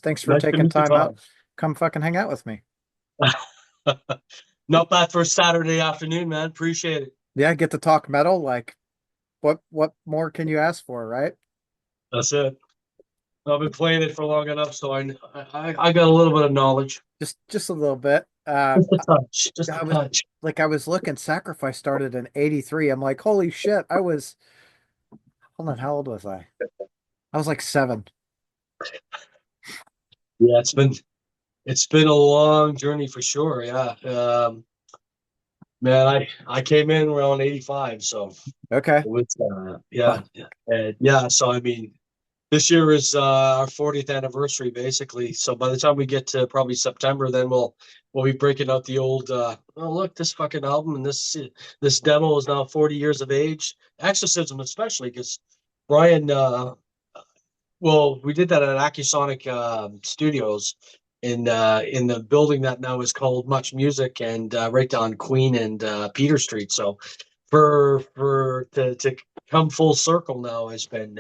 Thanks for Nice to taking meet you, time out. Tom. Come fucking hang out with me. Not bad for a Saturday afternoon, man. Appreciate it. Yeah, get to talk metal. Like, what more can you ask for, right? That's it. I've been playing it for long enough, so I got a little bit of knowledge. Just a little bit. Just a touch. Just a I was touch. I was looking. Sacrifice started in '83. I'm like, holy shit! Hold on. How old was I? I was like 7. Yeah, it's been a long journey for sure. Yeah. Man, I came in around 85, so it Okay. was Well, yeah. And yeah, so I mean this year is our 40th anniversary basically. So by the time we get to probably September, then we'll be breaking out the old oh look, this fucking album and this demo is now 40 years of age. Exorcism especially because Brian well, we did that at Acusonic Studios in the building that now is called Much Music and right down Queen and Peter Street. So for to come full circle now has been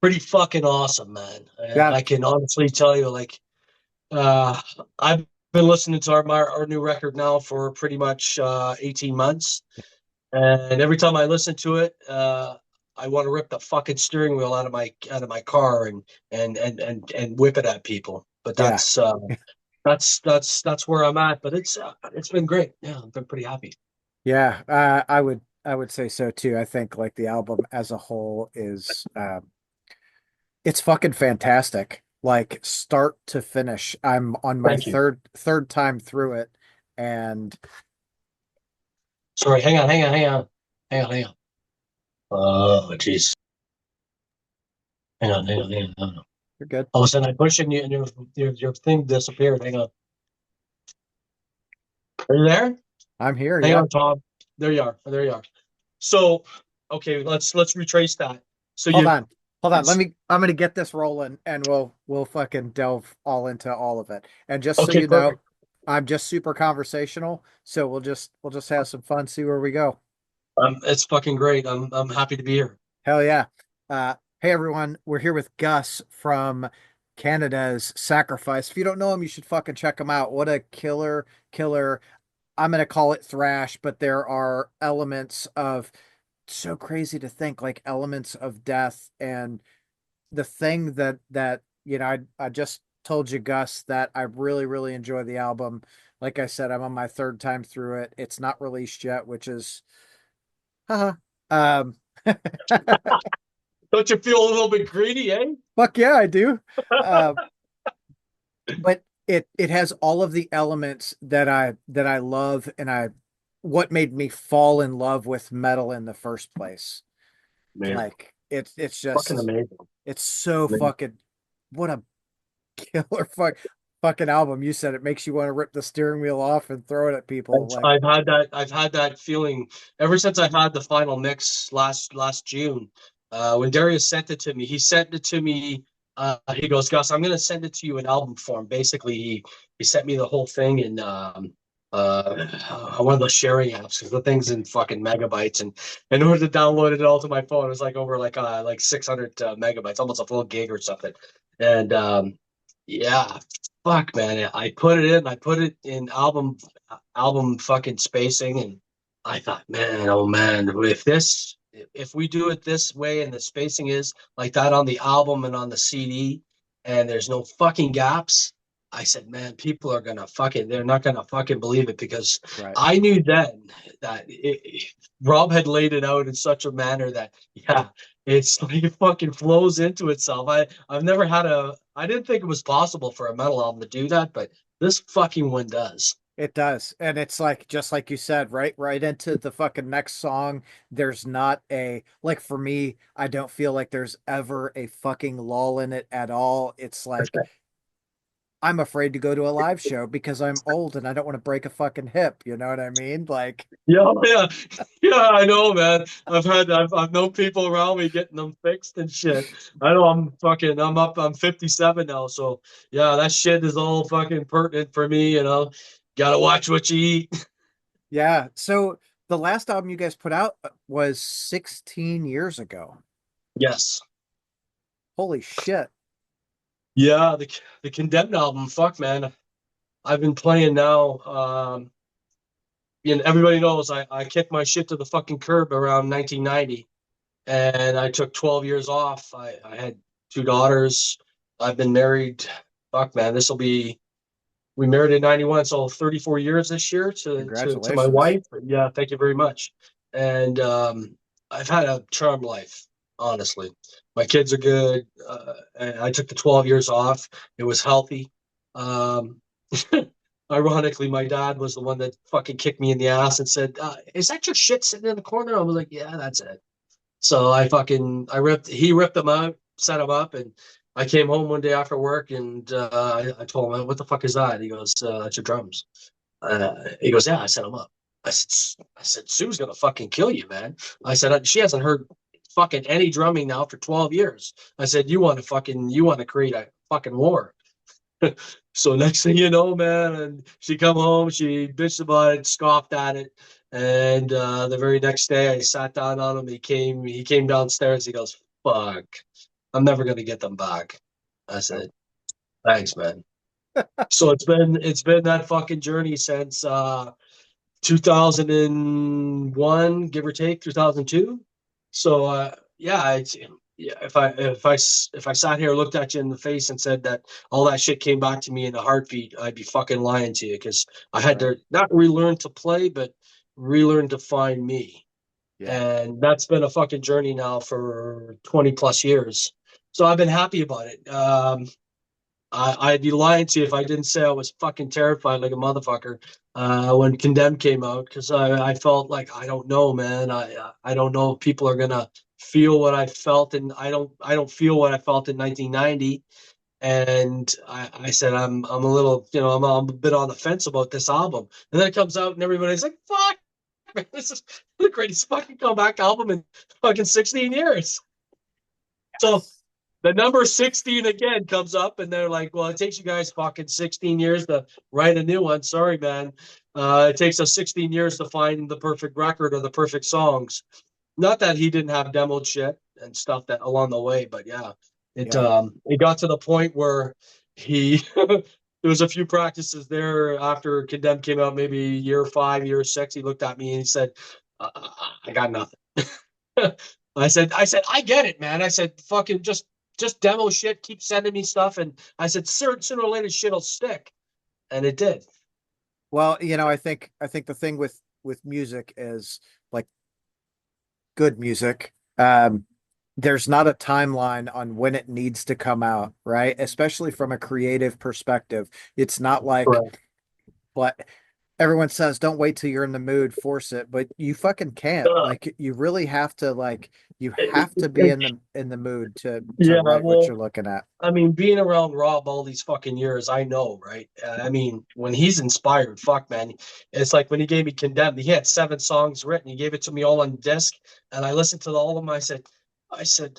pretty fucking awesome, man. yeah. I can honestly tell you, like, uh, I've been listening to our new record now for pretty much 18 months, and every time I listen to it, I want to rip the fucking steering wheel out of my car and whip it at people. But Yeah. that's where I'm at. But it's been great. Yeah, I've been pretty happy. Yeah. I would say so too. I think like the album as a whole is it's fucking fantastic. Like start to finish. I'm on my Thank you. third time through it, and Sorry, hang on. Oh, jeez. Hang on. you're good. All of a sudden, I push and your thing disappeared. Hang on. Are you there? I'm here. Hang Yeah. on, Tom. There you are. There you are. So, okay, let's retrace that. So Hold you, on. Hold on. it's I'm gonna get this rolling and we'll fucking delve all into all of it. And just so okay, you know, perfect. I'm just super conversational, so we'll just have some fun, see where we go. It's fucking great. I'm happy to be here. Hell yeah. Hey everyone, we're here with Gus from Canada's Sacrifice. If you don't know him, you should fucking check him out. What a killer. I'm gonna call it thrash, but there are elements of so crazy to think like elements of death and the thing that I just told you, Gus, that I really enjoy the album. Like I said, I'm on my third time through it. It's not released yet, which is haha. Um Don't you feel a little bit greedy, eh? fuck yeah, I do. Uh, but it has all of the elements that I love and I what made me fall in love with metal in the first place. Man, Like it's fucking just amazing. it's so Man. fucking what a killer fucking album. You said it makes you want to rip the steering wheel off and throw it at people. Like, I've had that feeling ever since I had the final mix last June. When Darius sent it to me, he sent it to me. He goes, Gus, I'm gonna send it to you in album form. Basically, he sent me the whole thing in one of those sharing apps because the thing's in fucking megabytes, and in order to download it all to my phone, it was like over like 600 megabytes, almost a full gig or something. And yeah, fuck, man. I put it in album fucking spacing, and I thought, man, oh man, if we do it this way and the spacing is like that on the album and on the CD, and there's no fucking gaps, I said, man, people are gonna fucking, they're not gonna fucking believe it because right. I knew then that Rob had laid it out in such a manner that, yeah, it's like it fucking flows into itself. I didn't think it was possible for a metal album to do that, but this fucking one does. It does. And it's like just like you said, right into the fucking next song. There's not a like for me, I don't feel like there's ever a fucking lull in it at all. It's like I'm afraid to go to a live show because I'm old and I don't want to break a fucking hip. You know what I mean? Like, Yeah, yeah, yeah. I know, man. I've known people around me getting them fixed and shit. I know I'm 57 now, so yeah, that shit is all fucking pertinent for me. Gotta watch what you eat. yeah. So the last album you guys put out was 16 years ago. Yes. Holy shit. Yeah, the Condemned album. Fuck, man. I've been playing now. Everybody knows I kicked my shit to the fucking curb around 1990, and I took 12 years off. I had two daughters. I've been married. Fuck, man. This will be We married in 91, so 34 years this year to my Congratulations. wife. Yeah, thank you very much. And I've had a charmed life, honestly. My kids are good. And I took the 12 years off. It was healthy. Um, Ironically, my dad was the one that fucking kicked me in the ass and said, "Is that your shit sitting in the corner?" I was like, "Yeah, that's it." So he ripped them out, set them up, and I came home one day after work and I told him, "What the fuck is that?" He goes, "That's your drums." He goes, "Yeah, I set them up." I said, "Sue's gonna fucking kill you, man." I said, "She hasn't heard fucking any drumming now for 12 years." I said, you want to create a fucking war." So next thing you know, man, and she come home, she bitched about it, scoffed at it, and the very next day, I sat down on him. He came downstairs. He goes, "Fuck, I'm never gonna get them back." I Nope. said, "Thanks, man." So it's been that fucking journey since 2001, give or take 2002. So yeah, yeah, if I sat here, looked at you in the face and said that all that shit came back to me in a heartbeat, I'd be fucking lying to you, because I had Right. to not relearn to play, but relearn to find me. Yeah. And that's been a fucking journey now for 20 plus years. So I've been happy about it. I'd be lying to you if I didn't say I was fucking terrified like a motherfucker when Condemned came out, because I felt like, I don't know, man. I don't know if people are gonna feel what I felt, and I don't feel what I felt in 1990. And I said, I'm a little, I'm a bit on the fence about this album. And then it comes out and everybody's like, "Fuck, man, this is the greatest fucking comeback album in fucking 16 years." So Yes. the number 16 again comes up, and they're like, "Well, it takes you guys fucking 16 years to write a new one. Sorry, man. It takes us 16 years to find the perfect record or the perfect songs." Not that he didn't have demoed shit and stuff that along the way, but yeah, Yeah. it got to the point where he there was a few practices there after Condemned came out, maybe year 5, year 6. He looked at me and he said, "I got nothing." I said, "I get it, man." I said, "Fucking just demo shit, keep sending me stuff." And I said, sooner or later shit'll stick. And it did. Well, I think the thing with music is like good music. There's not a timeline on when it needs to come out, right? Especially from a creative perspective. It's not like Right. what everyone says, don't wait till you're in the mood, force it, but you fucking can't. Uh, Like you really have to you it- have to be it- in the mood to yeah, write what well, you're looking at. I mean, being around Rob all these fucking years, I know, right? I mean, when he's inspired, fuck, man. It's like when he gave me Condemned, he had 7 songs written. He gave it to me all on disc, and I listened to all of them. I said,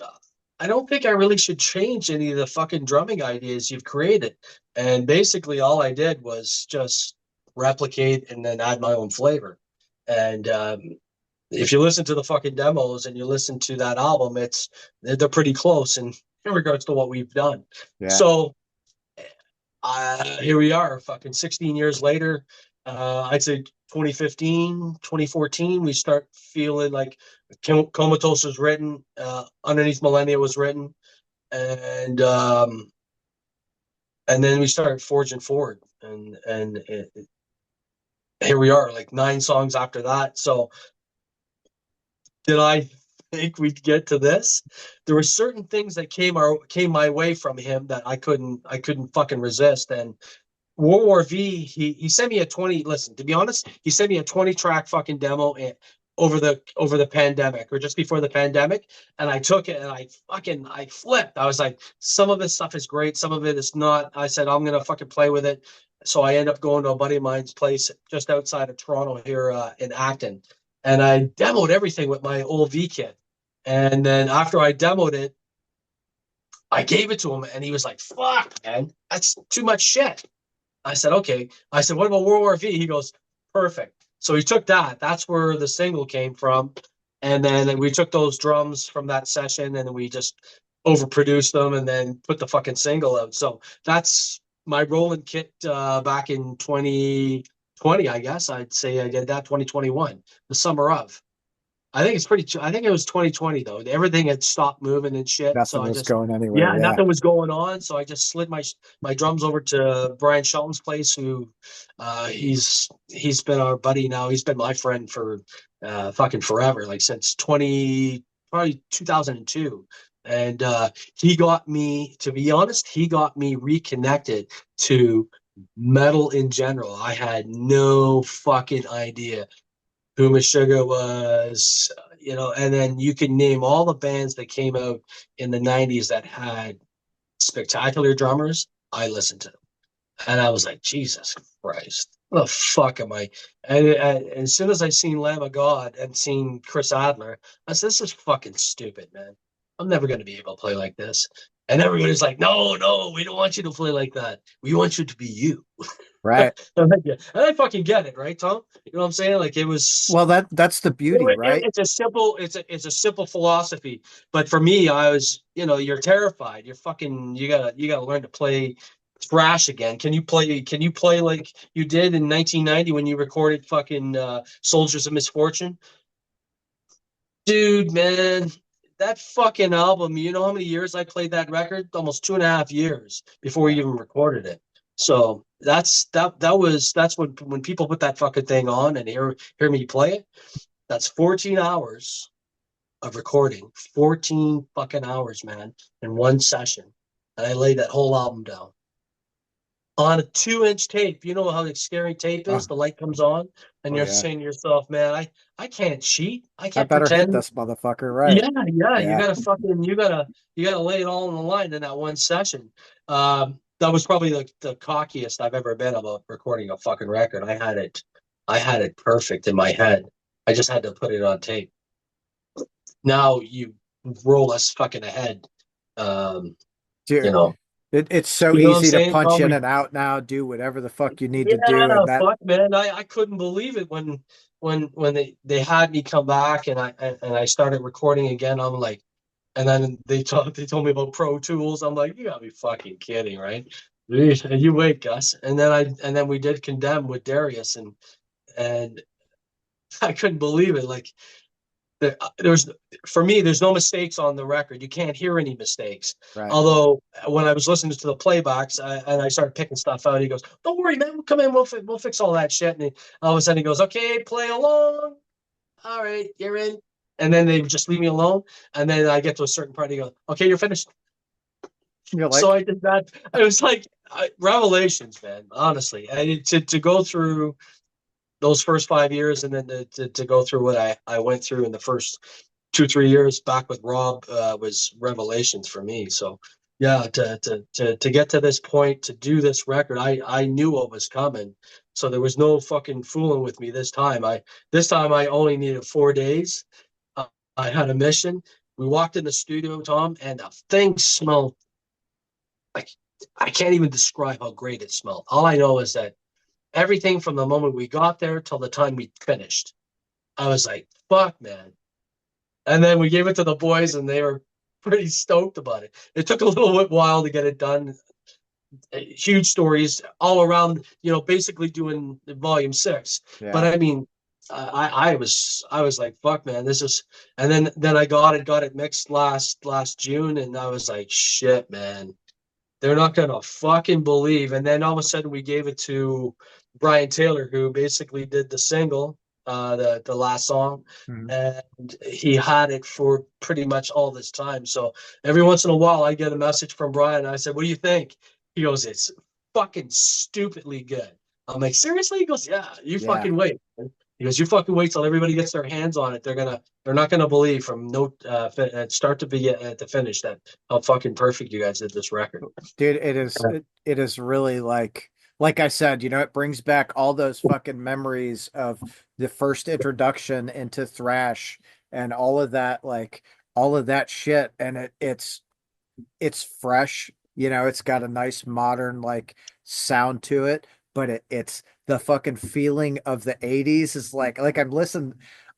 I don't think I really should change any of the fucking drumming ideas you've created. And basically, all I did was just replicate and then add my own flavor. And if you listen to the fucking demos and you listen to that album, they're pretty close in regards to what we've done. Yeah. So here we are, fucking 16 years later. I'd say 2015, 2014, we start feeling like Comatose was written, Underneath Millennia was written, and um, and then we started forging forward, and here we are, like 9 songs after that. So did I think we'd get to this? There were certain things that came my way from him that I couldn't fucking resist. And World War V, he sent me a 20. Listen, to be honest, he sent me a 20 track fucking demo over the pandemic, or just before the pandemic, and I took it and I flipped. I was like, some of this stuff is great, some of it is not. I said, I'm gonna fucking play with it. So I end up going to a buddy of mine's place just outside of Toronto here in Acton, and I demoed everything with my old V kit. And then after I demoed it, I gave it to him, and he was like, "Fuck, man, that's too much shit." I said, "Okay." I said, "What about World War V?" He goes, "Perfect." So he took that. That's where the single came from. And then we took those drums from that session, and we just overproduce them and then put the fucking single out. So that's my rolling kit back in 2020, I guess. I'd say I did that 2021, the summer of. I think it's pretty. I think it was 2020 though. Everything had stopped moving and shit. So Nothing I was just, going anywhere. yeah, Yeah. nothing was going on. So I just slid my drums over to Brian Shelton's place, who he's been our buddy now. He's been my friend for fucking forever, like since 20 probably 2002. And he got me, to be honest, he got me reconnected to metal in general. I had no fucking idea who Meshuggah was, and then you can name all the bands that came out in the 90s that had spectacular drummers. I listened to them. And I was like, Jesus Christ, what the fuck am I? And as soon as I seen Lamb of God and seen Chris Adler, I said, this is fucking stupid, man. I'm never going to be able to play like this. And everybody's like, no, no, we don't want you to play like that. We want you to be you. Right. I'm like, yeah. And I fucking get it, right, Tom? You know what I'm saying? Like it was Well, that's the beauty, right? it's a simple it's a simple philosophy, but for me I was, you're terrified, you're fucking, you gotta learn to play thrash again. Can you play like you did in 1990 when you recorded fucking Soldiers of Misfortune? Dude, man, that fucking album, you know how many years I played that record? Almost 2.5 years before we Yeah. even recorded it. So that's when people put that fucking thing on and hear me play it. That's 14 hours of recording, 14 fucking hours, man, in one session. And I laid that whole album down on a 2-inch tape. You know how scary tape Oh, is? The light comes on, and oh you're yeah. saying to yourself, man, I can't cheat. I I can't better hit pretend. this motherfucker, right? Yeah, yeah, you Yeah. gotta fucking, you gotta lay it all on the line in that one session. That was probably the cockiest I've ever been about recording a fucking record. I had it perfect in my head. I just had to put it on tape. Now you roll us fucking ahead. Um, you Dude, know, it's so you know what I'm easy to saying, punch Tom? in and out now, do whatever the fuck you need to do, Yeah, and that, fuck, man. I couldn't believe it when they had me come back and I started recording again. I'm like, and then they told me about Pro Tools. I'm like, you gotta be fucking kidding, right? You wait, Gus. And then we did Condemn with Darius, and I couldn't believe it. Like there's for me, there's no mistakes on the record. You can't hear any mistakes. right. Although when I was listening to the playbacks and I started picking stuff out, he goes, "Don't worry, man. We'll come in. We'll fix all that shit." And all of a sudden he goes, "Okay, play along. All right, you're in." And then they just leave me alone. And then I get to a certain part. He goes, "Okay, you're finished." You're So like, I did that. It was like revelations, man. Honestly, to go through those first 5 years and then to go through what I went through in the first 2 3 years back with Rob was revelations for me. So yeah, to get to this point, to do this record, I knew what was coming. So there was no fucking fooling with me this time I only needed 4 days. uh, I had a mission. We walked in the studio, Tom, and the thing smelled like, I can't even describe how great it smelled. All I know is that everything from the moment we got there till the time we finished, I was like, fuck, man. And then we gave it to the boys, and they were pretty stoked about it. It took a little bit while to get it done. Huge stories all around, basically doing volume six. But yeah. I mean, I was like, fuck, man, this is. And then I got it mixed last June, and I was like, shit, man, they're not gonna fucking believe. And then all of a sudden, we gave it to Brian Taylor, who basically did the single, the last song, Mhm. and he had it for pretty much all this time. So every once in a while, I get a message from Brian. And I said, "What do you think?" He goes, "It's fucking stupidly good." I'm like, "Seriously?" He goes, "Yeah, you Yeah. fucking wait." He goes, "You fucking wait till everybody gets their hands on it. They're not gonna believe from start to be at the finish that how fucking perfect you guys did this record." Dude, it is really like I said, it brings back all those fucking memories of the first introduction into thrash and all of that, like all of that shit. And it's fresh, it's got a nice modern like sound to it, but it's the fucking feeling of the 80s is like I'm listening.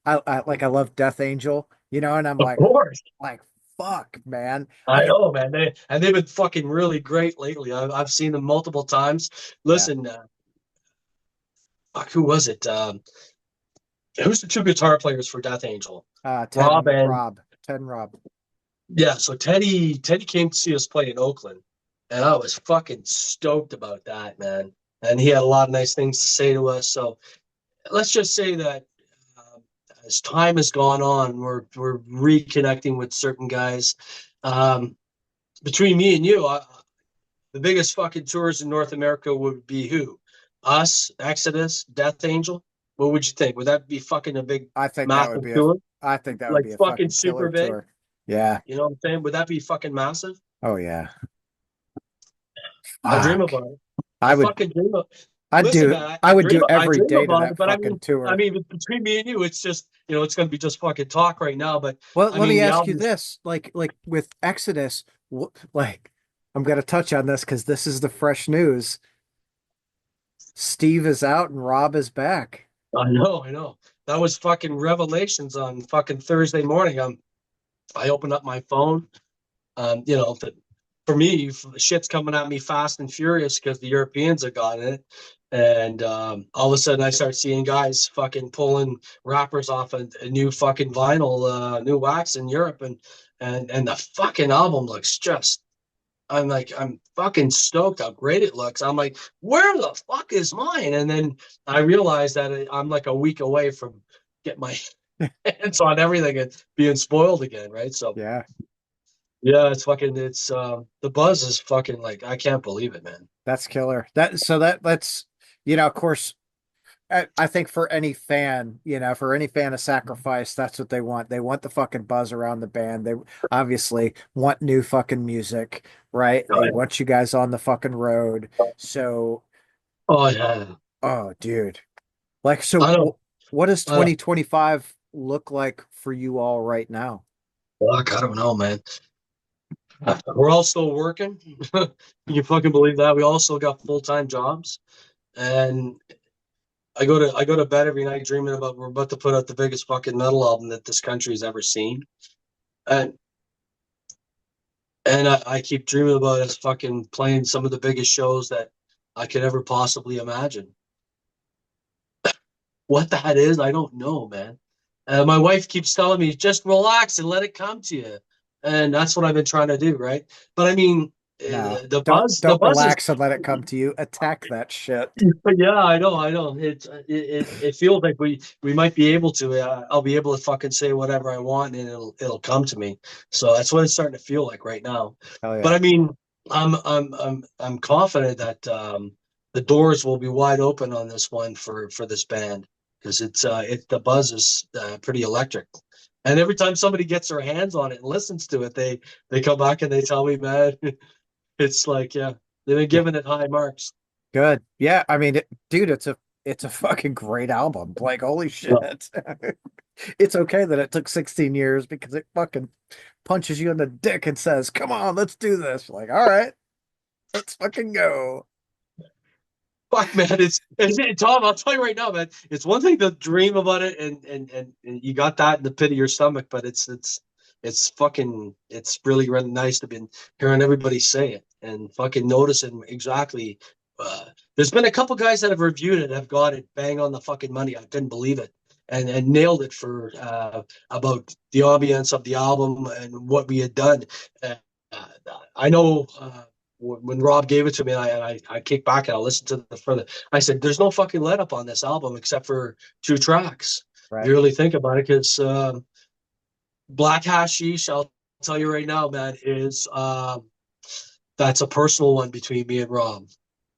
I love Death Angel, and I'm Of course. like fuck, man. I know, man. They've been fucking really great lately. I've seen them multiple times. Yeah. Listen, fuck, who was it? Who's the two guitar players for Death Angel? Ted Rob and and Rob. Ted and Rob. yeah. So Teddy came to see us play in Oakland, and I was fucking stoked about that, man. And he had a lot of nice things to say to us. So let's just say that um, as time has gone on, we're reconnecting with certain guys. Um, between me and you, the biggest fucking tours in North America would be who? Us, Exodus, Death Angel. What would you think? Would that be fucking a big, I think that would massive be a tour? I think that would Like be a fucking fucking super killer big? tour. Yeah. You know what I'm saying? Would that be fucking massive? Oh yeah. I dream Fuck. about it. I I would fucking dream of. I'd Listen, do man, I would do I every dream day to about it. that But fucking I tour. mean, between me and you, it's just it's going to be just fucking talk right now. But Well, I let mean, me the ask you albums. this, like with Exodus, like I'm gonna touch on this because this is the fresh news. Steve is out and Rob is back. I know, I know. That was fucking revelations on fucking Thursday morning. I opened up my phone. For me, shit's coming at me fast and furious because the Europeans have gotten it, and all of a sudden I start seeing guys fucking pulling rappers off a new fucking vinyl, new wax in Europe, and the fucking album looks just. I'm like, I'm fucking stoked how great it looks. I'm like, where the fuck is mine? And then I realized that I'm like a week away from getting my hands on everything and being spoiled again, right? So Yeah, yeah, it's the buzz is fucking like I can't believe it, man. that's killer. That's of course, I think for any fan, for any fan of Sacrifice, that's what they want. They want the fucking buzz around the band. They obviously want new fucking music, right? Oh They yeah. want you guys on the fucking road. So, Oh yeah. oh, dude. Like, so I don't what does I don't 2025 look like for you all right now? fuck, I don't know, man. We're all still working. You fucking believe that? We all still got full-time jobs. And I go to bed every night dreaming about we're about to put out the biggest fucking metal album that this country's ever seen. And I keep dreaming about us fucking playing some of the biggest shows that I could ever possibly imagine. What that is, I don't know, man. My wife keeps telling me just relax and let it come to you, and that's what I've been trying to do, right? But I mean, No, the don't buzz is. relax and let it come to you. Attack that shit. Yeah, I know. It feels like we might be able to. I'll be able to fucking say whatever I want, and it'll come to me. So that's what it's starting to feel like right now. Hell But yeah. I mean, I'm confident that the doors will be wide open on this one for this band because the buzz is pretty electric. And every time somebody gets their hands on it and listens to it, they come back and they tell me, man, it's like yeah, they've been Yeah. giving it high marks. Good. Yeah, I mean, dude, it's a fucking great album. Like, holy shit. It's okay that it took 16 years because it fucking punches you in the dick and says, "Come on, let's do this." Like, all right, let's fucking go. Fuck, man, Tom. I'll tell you right now, man. It's one thing to dream about it, and you got that in the pit of your stomach, but it's fucking it's really really nice to be hearing everybody say it and fucking noticing exactly. Uh, there's been a couple guys that have reviewed it, have got it bang on the fucking money. I couldn't believe it, and nailed it for about the ambience of the album and what we had done. Uh, I know. When Rob gave it to me, I kicked back and I listened to the further. I said, "There's no fucking let up on this album except for two tracks." If Right. you really think about it, because Black Hashish, I'll tell you right now, man, is that's a personal one between me and Rob.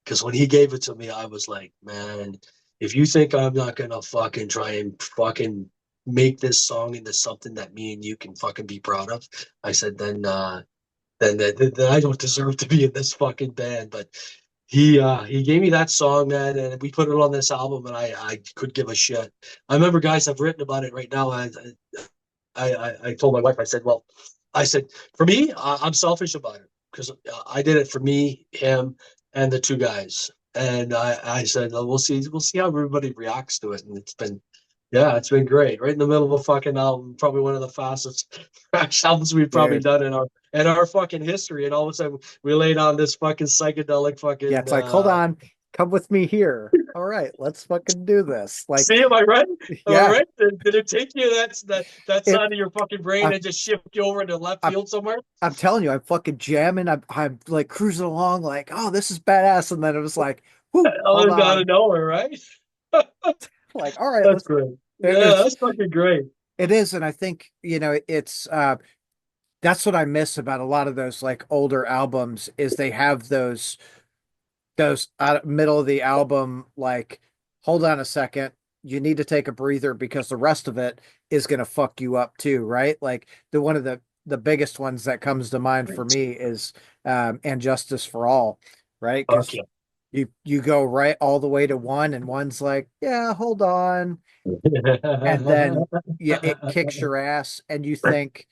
Because when he gave it to me, I was like, man, if you think I'm not gonna fucking try and fucking make this song into something that me and you can fucking be proud of, I said, then I don't deserve to be in this fucking band. But he gave me that song, man, and we put it on this album, and I could give a shit. I remember guys have written about it right now. I told my wife, I said, well, I said for me, I'm selfish about it because I did it for me, him, and the two guys. And I said, we'll see how everybody reacts to it. And Yeah, it's been great. Right in the middle of a fucking album, probably one of the fastest thrash albums we've probably Dude. done in our fucking history. And all of a sudden, we laid on this fucking psychedelic Yeah, fucking. it's like, hold on, come with me here. All right, let's fucking do this. Like, See, am I right? Am I yeah, right? Did it take you that it side of your fucking brain I'm and just shift you over into left I'm field somewhere? I'm telling you, I'm fucking jamming. I'm like cruising along, like, oh, this is badass. And then it was like, whoo, hold Out on. of nowhere, right? Like, all right, That's let's great. it, Yeah, that's fucking great. it is, and I think, it's that's what I miss about a lot of those like older albums is they have those middle of the album, like, hold on a second, you need to take a breather because the rest of it is gonna fuck you up too, right? Like the one of the biggest ones that comes to mind for me is And Justice for All, right? Fuck Because you go right all the way to one, and one's like, yeah, hold on, and then yeah, it kicks your ass, and you think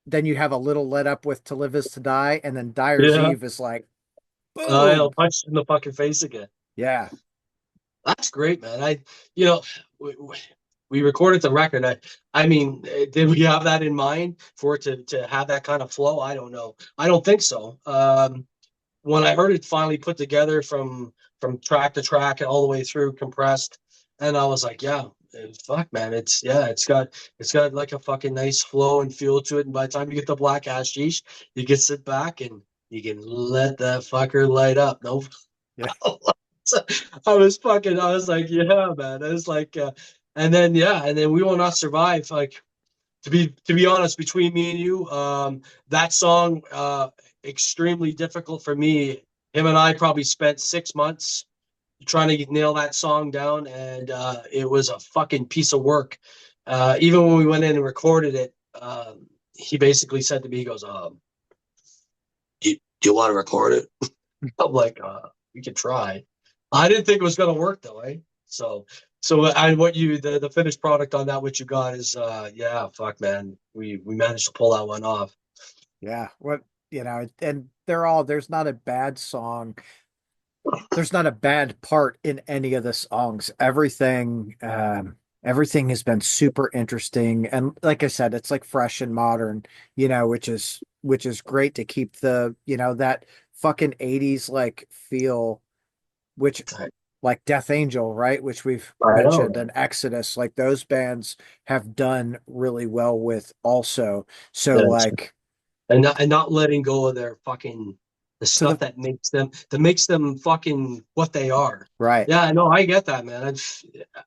then you have a little let up with To Live Is to Die, and then Dyer's Yeah. Eve is like, I'll boom, punch you in the fucking face again. yeah, That's great, man. You know, we, we recorded the record. I mean, did we have that in mind for it to have that kind of flow? I don't know. I don't think so. When I heard it finally put together from track to track and all the way through compressed, and I was like, yeah, fuck, man, it's got like a fucking nice flow and feel to it. And by the time you get the black hashish, you can sit back and you can let that fucker light up. No. yeah, I was like, yeah, man. I was like, and then We Will Not Survive. Like, to be honest, between me and you, that song, extremely difficult for me. Him and I probably spent 6 months trying to nail that song down, and it was a fucking piece of work. Even when we went in and recorded it, he basically said to me, he goes, do you want to record it? I'm like, we could try. I didn't think it was gonna work though, eh? So I what you the finished product on that what you got is yeah, fuck man. We managed to pull that one off. yeah. What, and there's not a bad song. There's not a bad part in any of the songs. Everything has been super interesting. And like I said, it's like fresh and modern, which is great to keep that fucking 80s like feel, which like Death Angel, right? Which we've I know. mentioned, and Exodus, like those bands have done really well with also. So Yes. like And not letting go of their fucking the to stuff the that makes them fucking what they are. right. Yeah, I know, I get that, man.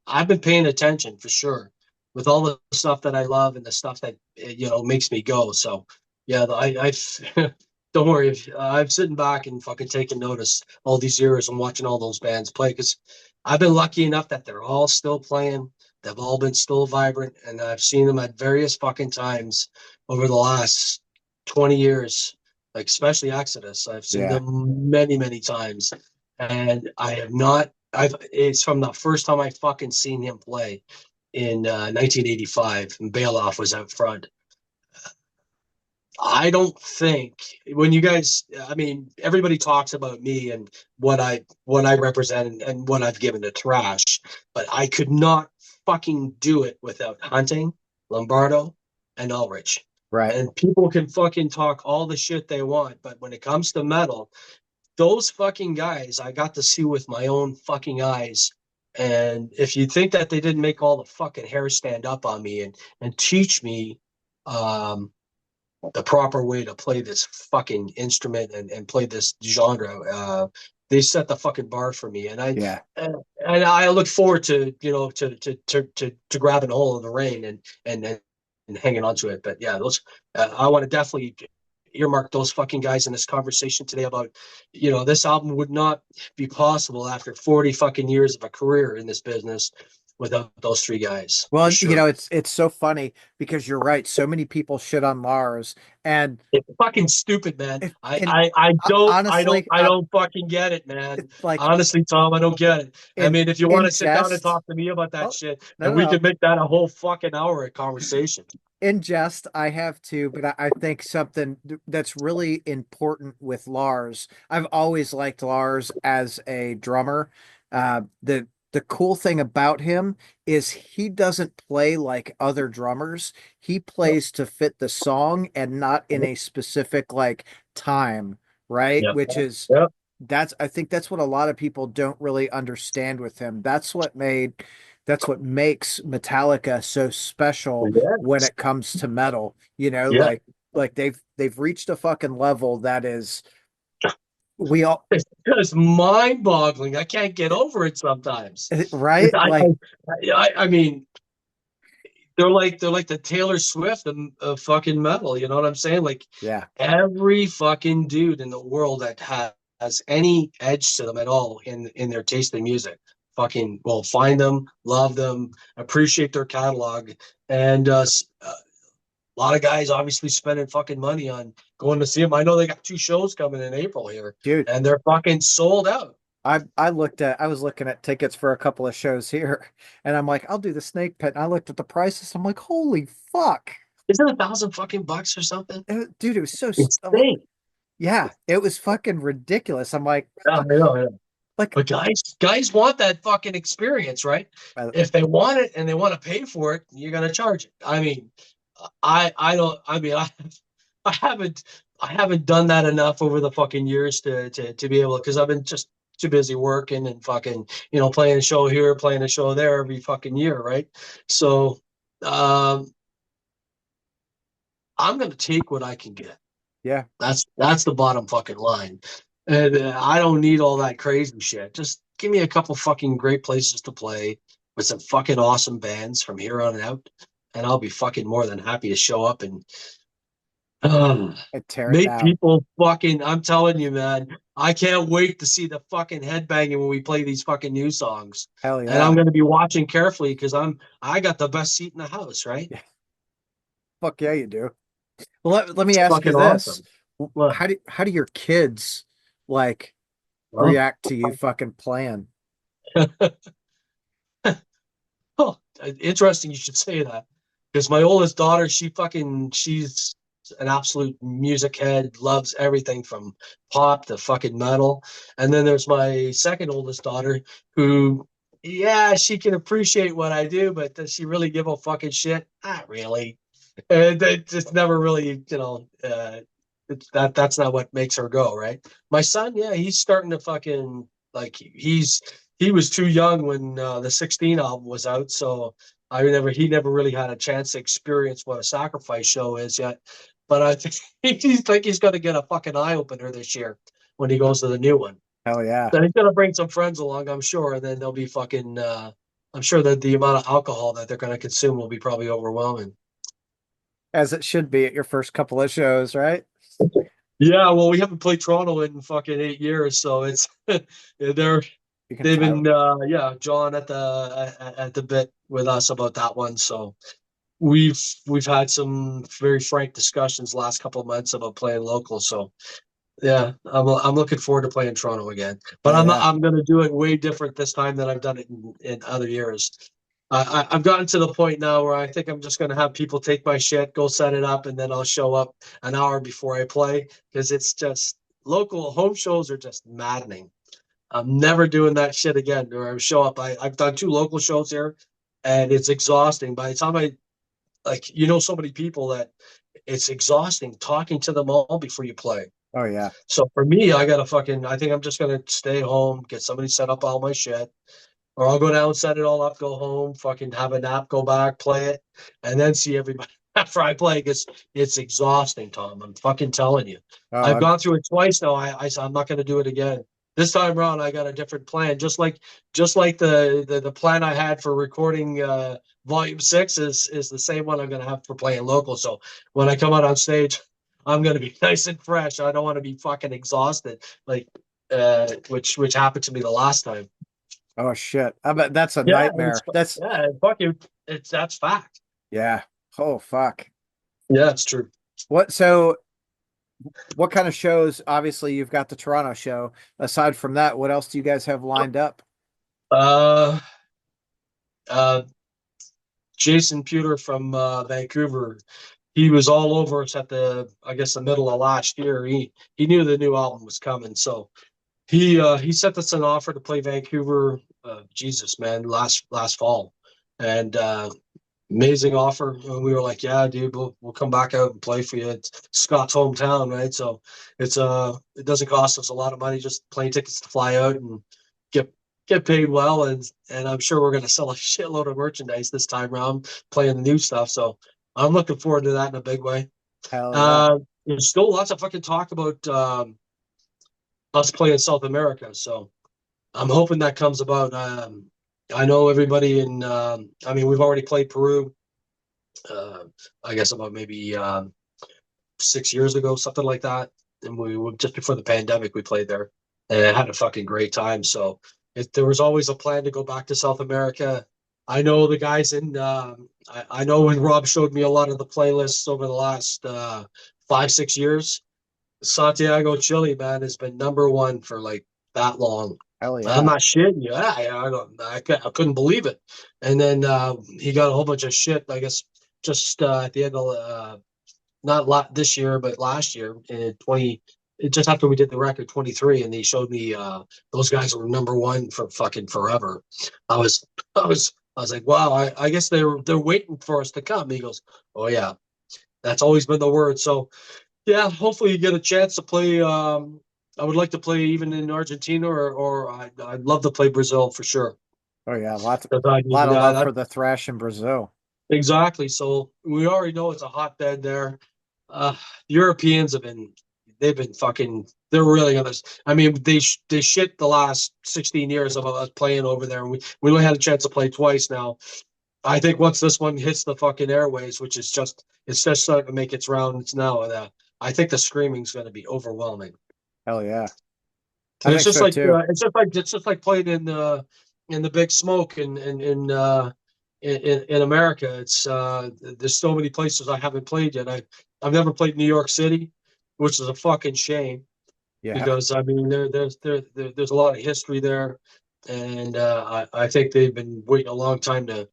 I've been paying attention for sure with all the stuff that I love and the stuff that makes me go. So yeah, I don't worry. I'm sitting back and fucking taking notice all these years and watching all those bands play because I've been lucky enough that they're all still playing. They've all been still vibrant, and I've seen them at various fucking times over the last 20 years, like especially Exodus. I've seen Yeah. them many, many times. And I have not, it's from the first time I fucking seen him play in 1985, and Bailoff was out front. I don't think when you guys, I mean, everybody talks about me and what I represent and what I've given to thrash, but I could not fucking do it without Hunting, Lombardo, and Ulrich. Right. And people can fucking talk all the shit they want, but when it comes to metal, those fucking guys I got to see with my own fucking eyes. And if you think that they didn't make all the fucking hair stand up on me and teach me um the proper way to play this fucking instrument and play this genre. They set the fucking bar for me, Yeah. and I look forward to to grabbing a hold of the rein and hanging on to it. But yeah, those I want to definitely earmark those fucking guys in this conversation today about this album would not be possible after 40 fucking years of a career in this business without those three guys for Well, sure. it's so funny because you're right. So many people shit on Lars, and It's fucking stupid, man. if I, and I, I don't, I don't, honestly, I don't fucking get it, man. it's like Honestly, Tom, I don't get it. I in mean, if you want in to sit down and jest. talk to me about that Oh, shit, no, and no, we no. could make that a whole fucking hour of conversation. In jest, I have too, but I think something that's really important with Lars. I've always liked Lars as a drummer. The the cool thing about him is he doesn't play like other drummers. He Yep. plays to fit the song and not in Yep. a specific like time, right? Yep. Which is Yep. that's I think that's what a lot of people don't really understand with him. That's what makes Metallica so special when Yes. it comes to metal. Yeah. Like they've reached a fucking level that is we all It's just mind-boggling. I can't get over it sometimes. right? I, Like I mean, they're like the Taylor Swift of fucking metal. You know what I'm saying? Like yeah, every fucking dude in the world that has any edge to them at all in their taste in music, fucking will find them, love them, appreciate their catalog, and a lot of guys obviously spending fucking money on going to see them. I know they got two shows coming in April here, dude. and they're fucking sold out. I was looking at tickets for a couple of shows here, and I'm like, I'll do the Snake Pit. And I looked at the prices. I'm like, holy fuck. Isn't it 1,000 fucking bucks or something? Dude, it was Insane. yeah, it was fucking ridiculous. I'm like, Yeah, I know. Yeah. like, But guys want that fucking experience, right? uh, If they want it and they want to pay for it, you're gonna charge it. I mean, I don't. I mean, I haven't I haven't done that enough over the fucking years to be able, because I've been just too busy working and fucking playing a show here, playing a show there every fucking year, right? So um, I'm gonna take what I can get. yeah, That's the bottom fucking line. And I don't need all that crazy shit. Just give me a couple fucking great places to play with some fucking awesome bands from here on out, and I'll be fucking more than happy to show up and uh, and tear it make down. people fucking. I'm telling you, man, I can't wait to see the fucking headbanging when we play these fucking new songs. Hell And I'm yeah. going to be watching carefully because I got the best seat in the house, right? Yeah, fuck yeah, you do. Well, let me It's ask you fucking this. awesome. Well, How do your kids like well. react to you fucking playing? Oh, interesting you should say that. Because my oldest daughter, she's an absolute music head, loves everything from pop to fucking metal. And then there's my second oldest daughter who, yeah, she can appreciate what I do, but does she really give a fucking shit? Not really. It just never really, that's not what makes her go, right? My son, yeah, he's starting to fucking like he was too young when the 16 album was out, so he never really had a chance to experience what a Sacrifice show is yet. But I think he's going to get a fucking eye opener this year when he goes to the new one. Hell yeah. Then he's going to bring some friends along, I'm sure, and then they'll be fucking. I'm sure that the amount of alcohol that they're going to consume will be probably overwhelming. As it should be at your first couple of shows, right? Yeah, well, we haven't played Toronto in fucking 8 years, so it's they're You can they've tie. been yeah, John at the bit with us about that one. So we've we've had some very frank discussions last couple of months about playing local. So yeah, I'm looking forward to playing Toronto again. But Hell yeah. I'm gonna do it way different this time than I've done it in other years. I've gotten to the point now where I think I'm just gonna have people take my shit, go set it up, and then I'll show up an hour before I play because it's just local home shows are just maddening. I'm never doing that shit again. Or I show up. I've done two local shows here, and it's exhausting. By the time I like, so many people that it's exhausting talking to them all before you play. Oh yeah. So for me, I gotta fucking. I think I'm just gonna stay home, get somebody set up all my shit, or I'll go down, set it all up, go home, fucking have a nap, go back, play it, and then see everybody after I play. Because it's exhausting, Tom. I'm fucking telling you. Oh, I've gone through it twice now. I'm not gonna do it again. This time around, I got a different plan. Just like the plan I had for recording Volume 6 is the same one I'm gonna have for playing local. So when I come out on stage, I'm gonna be nice and fresh. I don't want to be fucking exhausted, like which happened to me the last time. oh shit. I bet that's a Yeah, nightmare. That's fuck you. That's fact. yeah. Oh fuck. Yeah, it's true. What so what kind of shows? Obviously, you've got the Toronto show. Aside from that, what else do you guys have lined up? Uh, uh, Jason Pewter from Vancouver. He was all over us at I guess, the middle of last year. He knew the new album was coming, so He sent us an offer to play Vancouver. Jesus, man, last fall, and amazing offer. And we were like, yeah, dude, we'll come back out and play for you. It's Scott's hometown, right? So it doesn't cost us a lot of money, just plane tickets to fly out and get get paid well, and I'm sure we're gonna sell a shitload of merchandise this time around playing the new stuff. So I'm looking forward to that in a big way. Hell yeah. There's still lots of fucking talk about us playing South America. So I'm hoping that comes about. I know everybody in. I mean, we've already played Peru. Uh, I guess about maybe 6 years ago, something like that. And we just before the pandemic, we played there and had a fucking great time. So there was always a plan to go back to South America. I know the guys in. I know when Rob showed me a lot of the playlists over the last 5 6 years. Santiago, Chile, man, has been number one for like that long. Hell I'm yeah. not shitting you. I couldn't believe it. And then he got a whole bunch of shit. I guess just at the end of not this year, but last year in 20, just after we did the record 23, and he showed me those guys were number one for fucking forever. I was, I was like, wow. I guess they're waiting for us to come. He goes, oh yeah, that's always been the word. So yeah, hopefully you get a chance to play. I would like to play even in Argentina, or I'd love to play Brazil for sure. Oh yeah. Because I Lot mean, of love that for the thrash in Brazil. exactly. So we already know it's a hotbed there. Uh, Europeans they've been fucking. They're really on us. I mean, they shit the last 16 years of us playing over there, and we only had a chance to play twice now. I think once this one hits the fucking airways, which is just it's just starting to make its rounds now, I think the screaming's going to be overwhelming. Hell yeah. I And think so too. it's just like playing in the big smoke in America. It's there's so many places I haven't played yet. I've never played New York City, which is a fucking shame Yeah. because I mean there's a lot of history there, and I think they've been waiting a long time to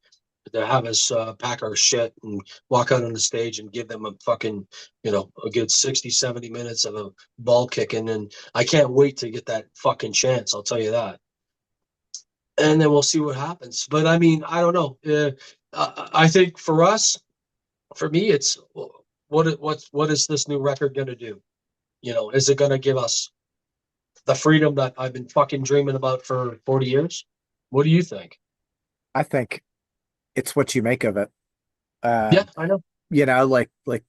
have us pack our shit and walk out on the stage and give them a fucking, a good 60, 70 minutes of a ball kicking. And I can't wait to get that fucking chance. I'll tell you that. And then we'll see what happens. But I mean, I don't know. I think for us, for me, it's what is this new record going to do? Is it going to give us the freedom that I've been fucking dreaming about for 40 years? What do you think? I think it's what you make of it. Yeah, Um, I know. like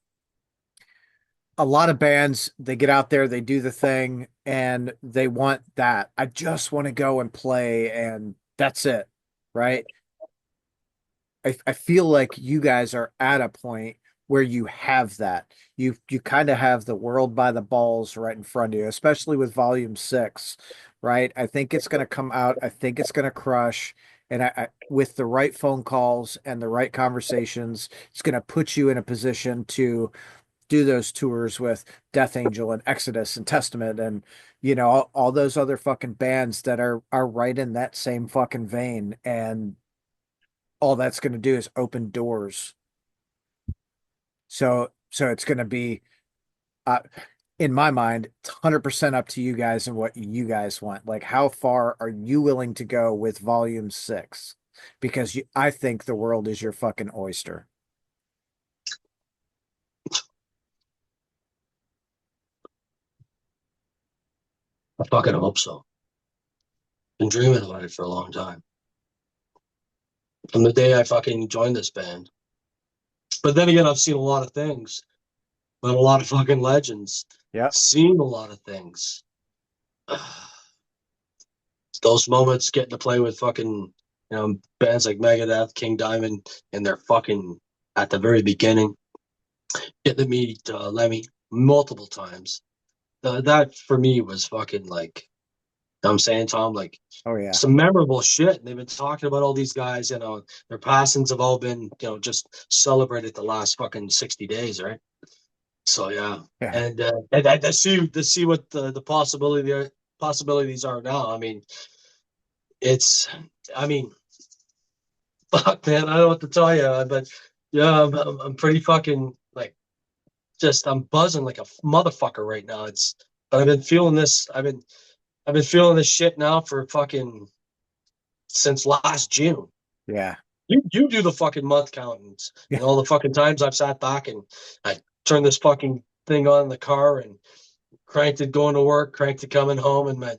a lot of bands, they get out there, they do the thing, and they want that. I just want to go and play, and that's it, right? I feel like you guys are at a point where you have that. You kind of have the world by the balls right in front of you, especially with volume six, right? I think it's going to come out. I think it's going to crush. And with the right phone calls and the right conversations, it's going to put you in a position to do those tours with Death Angel and Exodus and Testament and all those other fucking bands that are right in that same fucking vein. And all that's going to do is open doors. So it's going to be, uh, in my mind, it's 100% up to you guys and what you guys want. Like, how far are you willing to go with volume six? Because I think the world is your fucking oyster. I fucking hope so. Been dreaming about it for a long time. From the day I fucking joined this band. But then again, I've seen a lot of things, but a lot of fucking legends. Yep. Seen a lot of things. Those moments getting to play with fucking, bands like Megadeth, King Diamond, and they're fucking at the very beginning. Getting to meet Lemmy multiple times. That for me was fucking like, I'm saying, Tom, like Oh yeah. some memorable shit. And they've been talking about all these guys, their passings have all been, just celebrated the last fucking 60 days, right? So yeah. Yeah. And to see what the possibilities are now. I mean, it's I mean, fuck man, I don't know what to tell you, but yeah, I'm pretty fucking like just I'm buzzing like a motherfucker right now. But I've been feeling this. I've been feeling this shit now for fucking since last June. Yeah. You do the fucking month countings Yeah. and all the fucking times I've sat back and I turned this fucking thing on in the car and cranked it going to work, cranked it coming home, and man,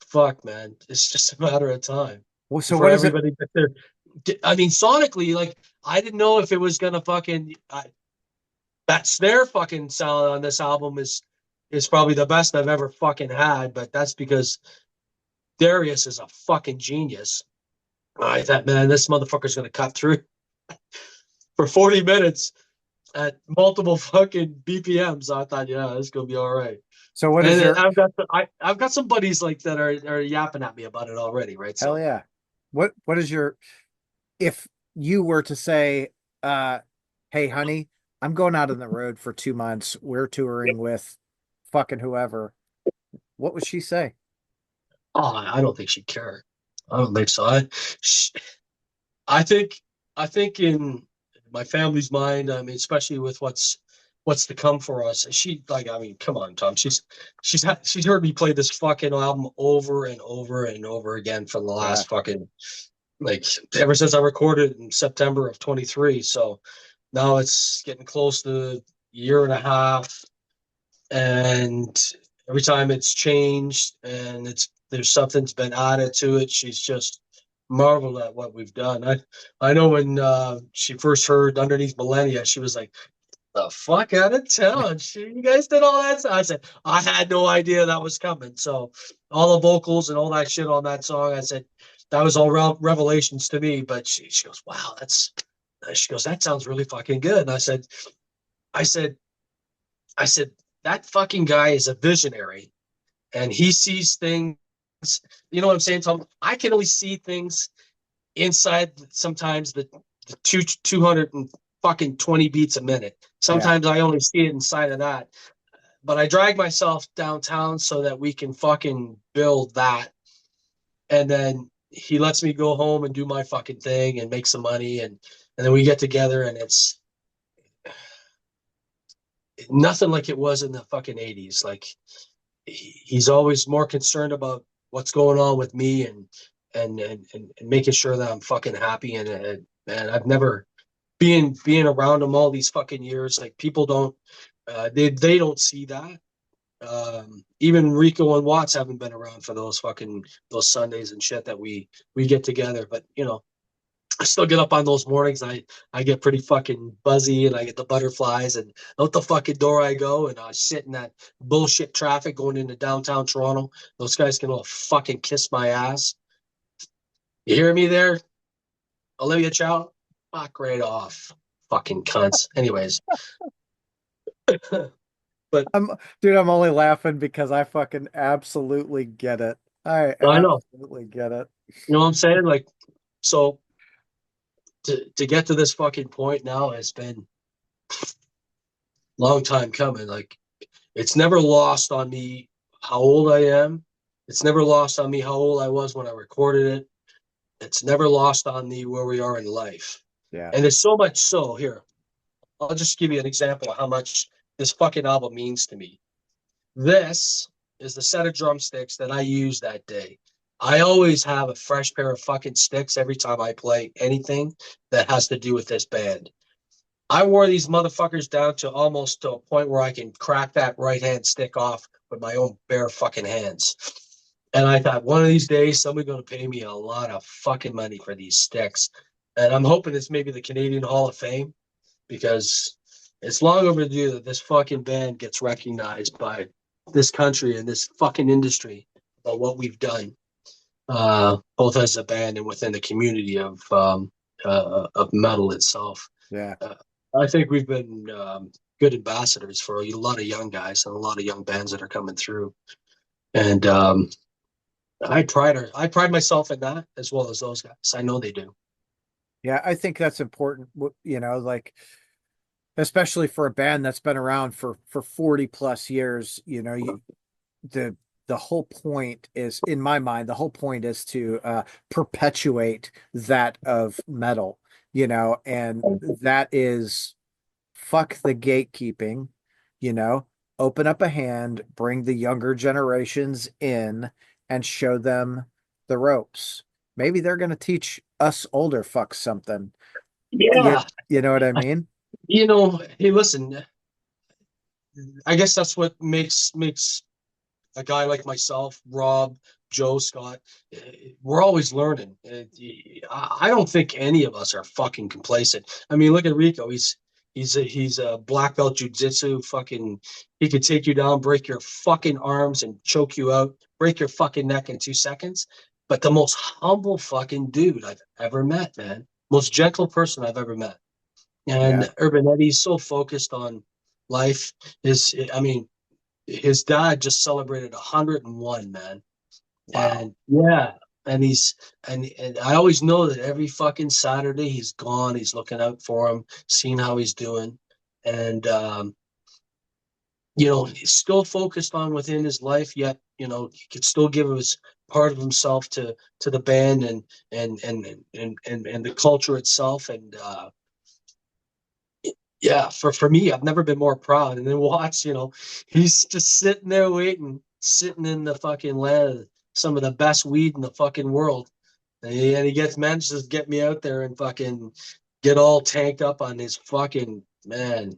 fuck, man, it's just a matter of time Well, so before what is it? everybody gets there. I mean, sonically, like I didn't know if it was gonna fucking that snare fucking sound on this album is probably the best I've ever fucking had, but that's because Darius is a fucking genius. I thought, man, this motherfucker's gonna cut through for 40 minutes at multiple fucking BPMs. I thought, yeah, this is gonna be all right. So what is And your I've got some buddies like that are yapping at me about it already, right? hell So yeah? What is your if you were to say, uh, hey honey, I'm going out on the road for 2 months. We're touring with fucking whoever. What would she say? oh, I don't think she'd care. I don't think so. I think I think in my family's mind, I mean, especially with what's to come for us. She like, I mean, come on, Tom. She's heard me play this fucking album over and over and over again for the Yeah. last fucking like ever since I recorded in September of 23. So now it's getting close to a year and a half, and every time it's changed and it's there's something's been added to it, she's just marveled at what we've done. I know when she first heard Underneath Millennia, she was like, "The fuck out of town! You guys did all that." I said, "I had no idea that was coming." So all the vocals and all that shit on that song, I said, that was all revelations to me. But she goes, "Wow, that's." She goes, "That sounds really fucking good." And I said, I said, that fucking guy is a visionary and he sees things. You know what I'm saying, Tom? I can only see things inside sometimes the 200 and fucking 20 beats a minute. Yeah. Sometimes I only see it inside of that. But I drag myself downtown so that we can fucking build that. And then he lets me go home and do my fucking thing and make some money and then we get together and it's nothing like it was in the fucking 80s. Like he's always more concerned about what's going on with me and making sure that I'm fucking happy and I've never being around him all these fucking years like people don't they don't see that even Rico and Watts haven't been around for those fucking those Sundays and shit that we get together but you know I still get up on those mornings. I get pretty fucking buzzy and I get the butterflies and out the fucking door I go and I sit in that bullshit traffic going into downtown Toronto. Those guys can all fucking kiss my ass. You hear me there, Olivia Chow? Fuck right off, fucking cunts. Anyways, but I'm dude, I'm only laughing because I fucking absolutely get it. I I know, absolutely get it. you know what I'm saying? Like, so to get to this fucking point now has been a long time coming. Like, it's never lost on me how old I am. It's never lost on me how old I was when I recorded it. It's never lost on me where we are in life. Yeah. And there's so much so here. I'll just give you an example of how much this fucking album means to me. This is the set of drumsticks that I used that day. I always have a fresh pair of fucking sticks every time I play anything that has to do with this band. I wore these motherfuckers down to almost to a point where I can crack that right hand stick off with my own bare fucking hands. And I thought one of these days somebody's going to pay me a lot of fucking money for these sticks. And I'm hoping it's maybe the Canadian Hall of Fame because it's long overdue that this fucking band gets recognized by this country and this fucking industry about what we've done, both as a band and within the community of metal itself. Yeah. Uh, I think we've been good ambassadors for a lot of young guys and a lot of young bands that are coming through. And I pride myself in that as well as those guys. I know they do. Yeah, I think that's important, like especially for a band that's been around for 40 plus years, the the whole point is in my mind, the whole point is to perpetuate that of metal, and that is fuck the gatekeeping, you know, open up a hand, bring the younger generations in and show them the ropes. Maybe they're going to teach us older fucks something. You, Yeah. you know what I mean? Hey, listen, I guess that's what makes a guy like myself, Rob, Joe, Scott, we're always learning. I don't think any of us are fucking complacent. I mean, look at Rico. He's a black belt jujitsu. Fucking, he could take you down, break your fucking arms, and choke you out, break your fucking neck in 2 seconds. But the most humble fucking dude I've ever met, man. Most gentle person I've ever met. Yeah. And Urban Eddie's so focused on life. I mean, his dad just celebrated 101, man. Wow. And yeah, and and I always know that every fucking Saturday he's gone, he's looking out for him, seeing how he's doing. And he's still focused on within his life, yet, he could still give his part of himself to the band and the culture itself. And yeah, for me, I've never been more proud. And then watch, he's just sitting there waiting, sitting in the fucking land of some of the best weed in the fucking world. And he manages to get me out there and fucking get all tanked up on his fucking man.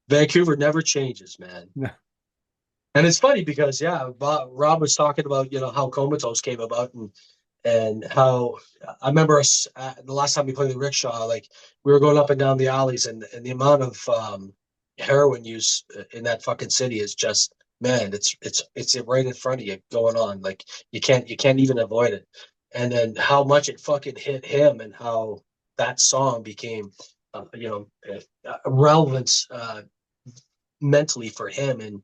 Vancouver never changes, man. And it's funny because yeah, Rob was talking about how Comatose came about and how I remember us the last time we played the rickshaw, like we were going up and down the alleys, and the amount of heroin use in that fucking city is just, man, it's right in front of you going on, like you can't even avoid it. And then how much it fucking hit him, and how that song became relevance mentally for him, and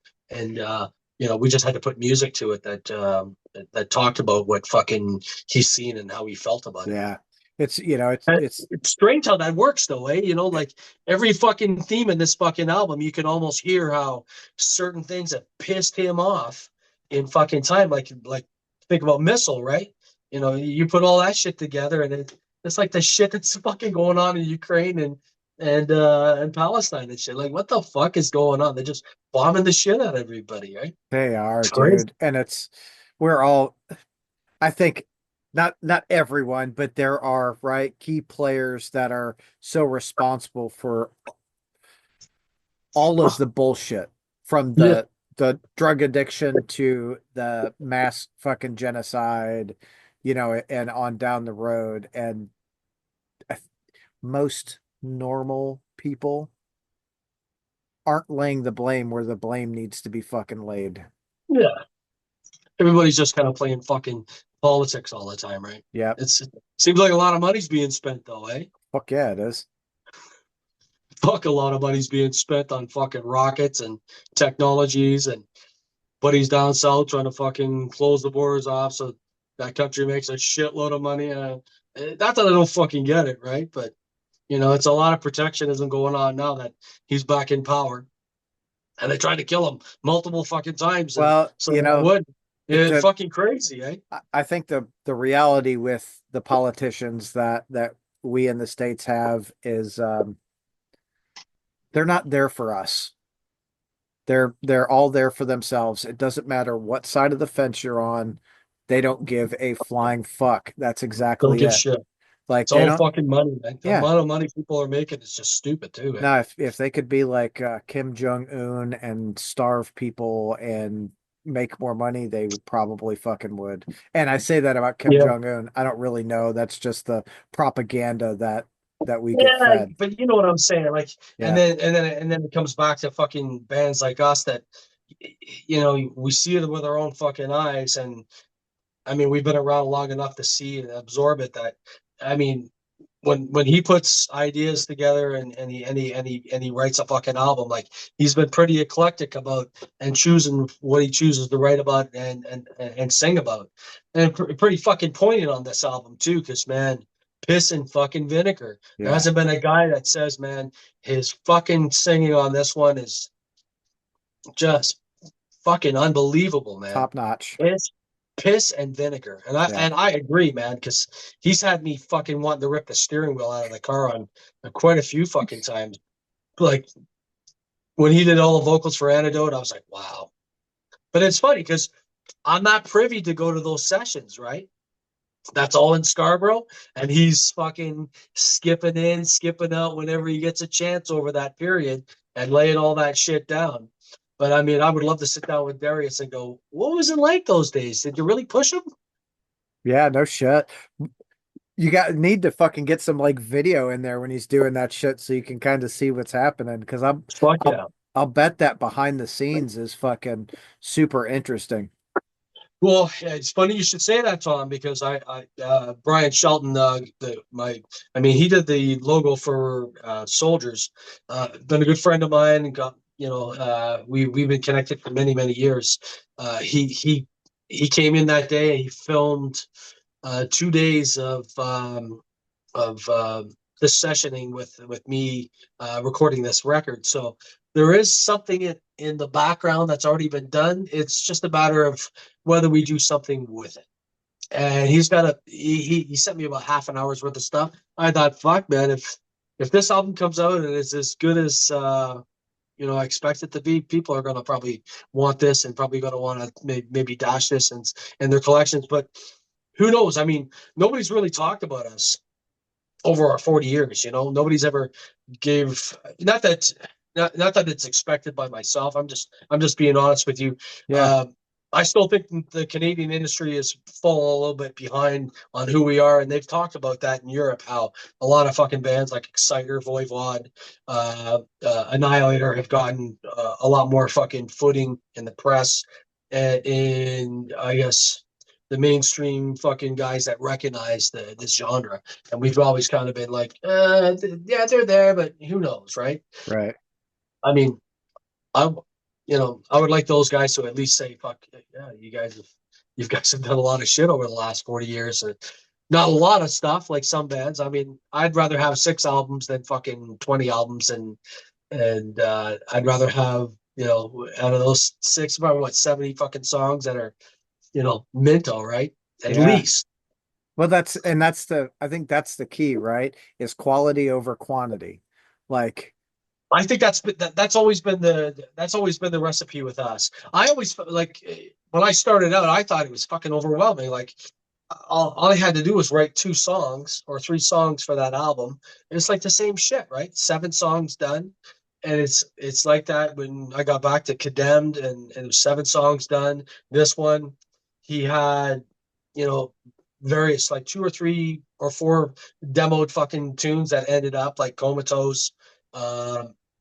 we just had to put music to it that talked about what fucking he's seen and how he felt about it. Yeah. It's, you know, And it's, it's strange how that works though, eh? Like every fucking theme in this fucking album, you can almost hear how certain things have pissed him off in fucking time. Like think about Missile, right? You put all that shit together, and it's like the shit that's fucking going on in Ukraine and Palestine and shit. Like, what the fuck is going on? They're just bombing the shit out of everybody, right? they are, It's crazy. dude. And we're all, I think, not everyone, but there are, right, key players that are so responsible for all of the bullshit, from Yeah, the drug addiction to the mass fucking genocide, and on down the road. And most normal people aren't laying the blame where the blame needs to be fucking laid. yeah. Everybody's just kind of playing fucking politics all the time, right? Yep. It seems like a lot of money's being spent though, eh? Fuck yeah, it is. Fuck, a lot of money's being spent on fucking rockets and technologies, and buddies down south trying to fucking close the borders off so that country makes a shitload of money. Not that I don't fucking get it, right? But it's a lot of protectionism going on now that he's back in power, and they tried to kill him multiple fucking times, and Well, so I would. It's the fucking crazy, eh? I think the reality with the politicians that we in the States have is they're not there for us. They're all there for themselves. It doesn't matter what side of the fence you're on. They don't give a flying fuck. That's Don't exactly give it. shit. Like It's they all don't, fucking money, man. The yeah. amount of money people are making is just stupid too, eh? Now, if they could be like Kim Jong-un and starve people and make more money, they would probably fucking would. And I say that about Kim Yeah. Jong-un. I don't really know. That's just the propaganda that we get Yeah, fed. but you know what I'm saying, like, and Yeah. then it comes back to fucking bands like us that, we see it with our own fucking eyes, and I mean, we've been around long enough to see and absorb it. That, I mean, when he puts ideas together and he writes a fucking album, like he's been pretty eclectic about and choosing what he chooses to write about and sing about, and pretty fucking poignant on this album too, because man, piss and fucking vinegar. There Yeah. hasn't been a guy that says, man, his fucking singing on this one is just fucking unbelievable, man. Top notch. It's piss and vinegar. And I Yeah. and I agree, man, because he's had me fucking wanting to rip the steering wheel out of the car on quite a few fucking times. Like when he did all the vocals for Antidote, I was like, wow. But it's funny because I'm not privy to go to those sessions, right? That's all in Scarborough, and he's fucking skipping in, skipping out whenever he gets a chance over that period and laying all that shit down. But I mean, I would love to sit down with Darius and go, "What was it like those days? Did you really push him?" Yeah, no shit. You got need to fucking get some like video in there when he's doing that shit so you can kind of see what's happening. Because Fuck I'll yeah. I'll bet that behind the scenes is fucking super interesting. Well, yeah, it's funny you should say that, Tom, because Brian Shelton, I mean, he did the logo for Soldiers. Been a good friend of mine. And got, we've been connected for many, many years. He came in that day. He filmed 2 days of this sessioning with me recording this record. So there is something in the background that's already been done. It's just a matter of whether we do something with it. And he sent me about half an hour's worth of stuff. I thought, fuck, man, if this album comes out and it's as good as I expect it to be, people are gonna probably want this and probably gonna want to maybe dash this in their collections. But who knows? I mean, nobody's really talked about us over our 40 years. Nobody's ever gave not that not that it's expected by myself. I'm just being honest with you. Yeah, uh, I still think the Canadian industry is falling a little bit behind on who we are, and they've talked about that in Europe, how a lot of fucking bands like Exciter, Voivod, Annihilator have gotten a lot more fucking footing in the press and in, I guess, the mainstream fucking guys that recognize this genre. And we've always kind of been like, yeah, they're there, but who knows, right? right. I mean, I, I would like those guys to at least say, "Fuck, yeah, you guys have done a lot of shit over the last 40 years." And not a lot of stuff like some bands. I mean, I'd rather have 6 albums than fucking 20 albums, and I'd rather have out of those six, about what 70 fucking songs that are minto, right? At Yeah. least. Well, I think that's the key, right? Is quality over quantity. Like, I think that's always been the recipe with us. I always like when I started out, I thought it was fucking overwhelming. Like all I had to do was write 2 songs or 3 songs for that album. And it's like the same shit, right? 7 songs done. And it's like that when I got back to Condemned and it was 7 songs done. This one, he had, you know, various like 2 or 3 or 4 demoed fucking tunes that ended up like Comatose,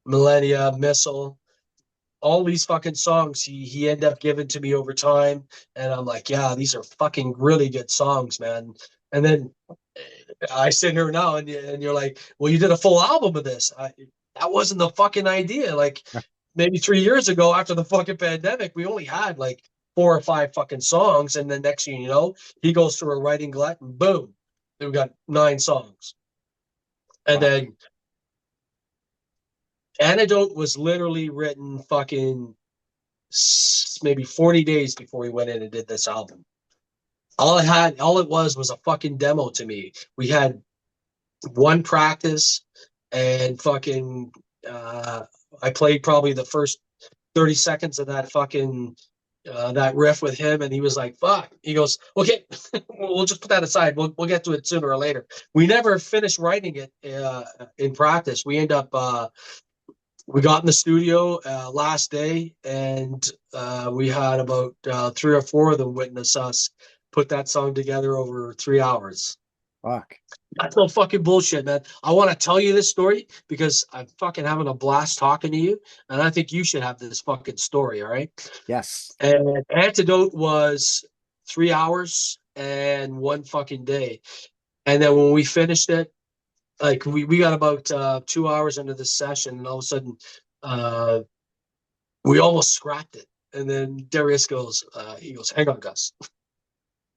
Millennia, Missile, all these fucking songs he ended up giving to me over time, and I'm like, yeah, these are fucking really good songs, man. And then I sit here now, and you're like, well, you did a full album of this. That wasn't the fucking idea. Like maybe 3 years ago, after the fucking pandemic, we only had like 4 or 5 fucking songs, and then next thing you know, he goes through a writing glut, and boom, we got 9 songs. And fuck. then Antidote was literally written fucking maybe 40 days before we went in and did this album. All it was a fucking demo to me. We had one practice and fucking, I played probably the first 30 seconds of that fucking, that riff with him, and he was like, fuck. He goes, okay, we'll just put that aside. We'll get to it sooner or later. We never finished writing it in practice. We got in the studio last day, and we had about 3 or 4 of them witness us put that song together over 3 hours. Fuck. That's no fucking bullshit, man. I want to tell you this story because I'm fucking having a blast talking to you, and I think you should have this fucking story, all right? Yes. And Antidote was 3 hours and one fucking day. And then when we finished it, like we got about 2 hours into the session, and all of a sudden, uh, we almost scrapped it. And then Darius goes, he goes, hang on, Gus.